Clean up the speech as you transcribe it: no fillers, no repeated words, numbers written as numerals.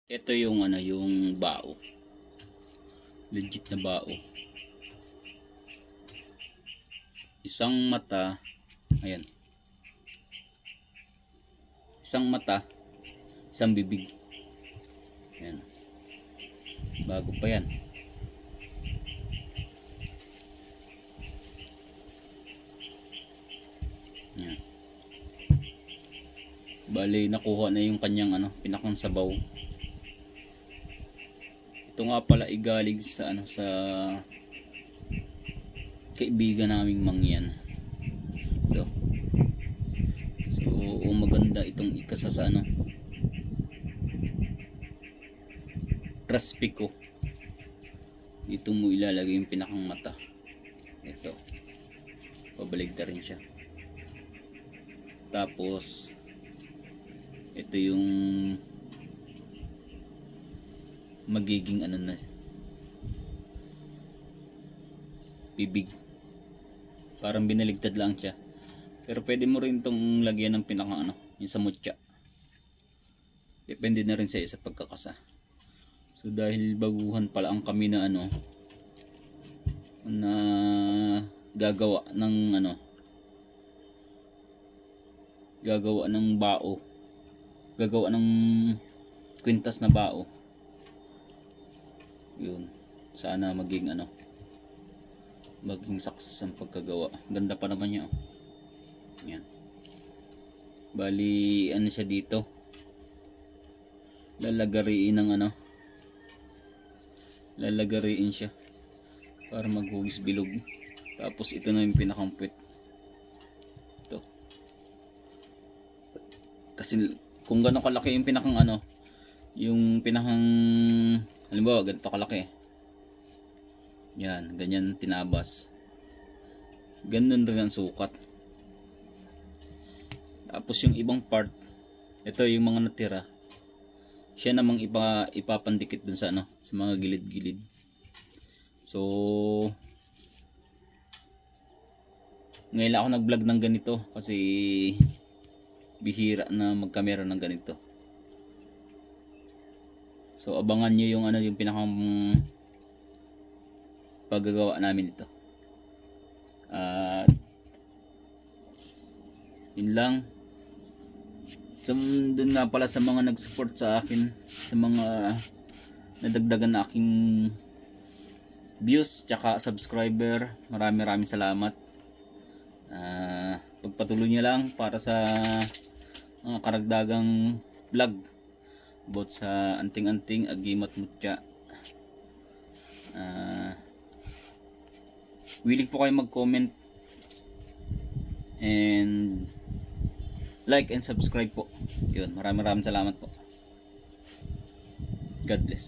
Ito yung yung bao. Legit na bao. Isang mata, ayan. Isang mata, isang bibig. Ayan. Bago pa yan. Ayan. Bali, nakuha na yung kanyang pinakang sabaw. Ito nga pala igaling sa sa kaibigan naming mangyan. Ito. So, maganda itong ikasa sa raspiko. Dito mo ilalagay yung pinakang mata. Ito. Pabaligtad rin siya. Tapos ito yung magiging na bibig. Parang binaligtad lang siya. Pero pwede mo rin itong lagyan ng pinakang yung sa mutya. Depende na rin sa pagkakasa. So dahil baguhan pala ang kami na na gagawa ng gagawa ng bao. Gagawa ng kwintas na bao. Yun. Sana maging maging success ang pagkagawa. Ganda pa naman niya. Yan. Bali siya dito. Lalagariin ng lalagariin siya para maghugis bilog. Tapos ito na yung pinakampwet. Ito. Kasi kung gano'n kalaki yung pinakang yung pinakang halimbawa ganito kalaki. Yan, ganyan tinabas. Ganun rin ang sukat. Tapos yung ibang part, ito yung mga natira. Siya namang ipapandikit dun sa sa mga gilid-gilid. So ngayon ako nag-vlog ng ganito kasi bihira na magkamera ng ganito. So abangan nyo yung yung pinakang paggagawa namin ito. At yun lang. So dun nga pala sa mga nag-support sa akin, sa mga nadagdagan na aking views tsaka subscriber, maraming salamat. Pagpatuloy nyo lang para sa mga karagdagang vlog about sa anting-anting, agimat, mutya. Willing po kayo mag-comment and like and subscribe po. Yun, maraming salamat po. God bless.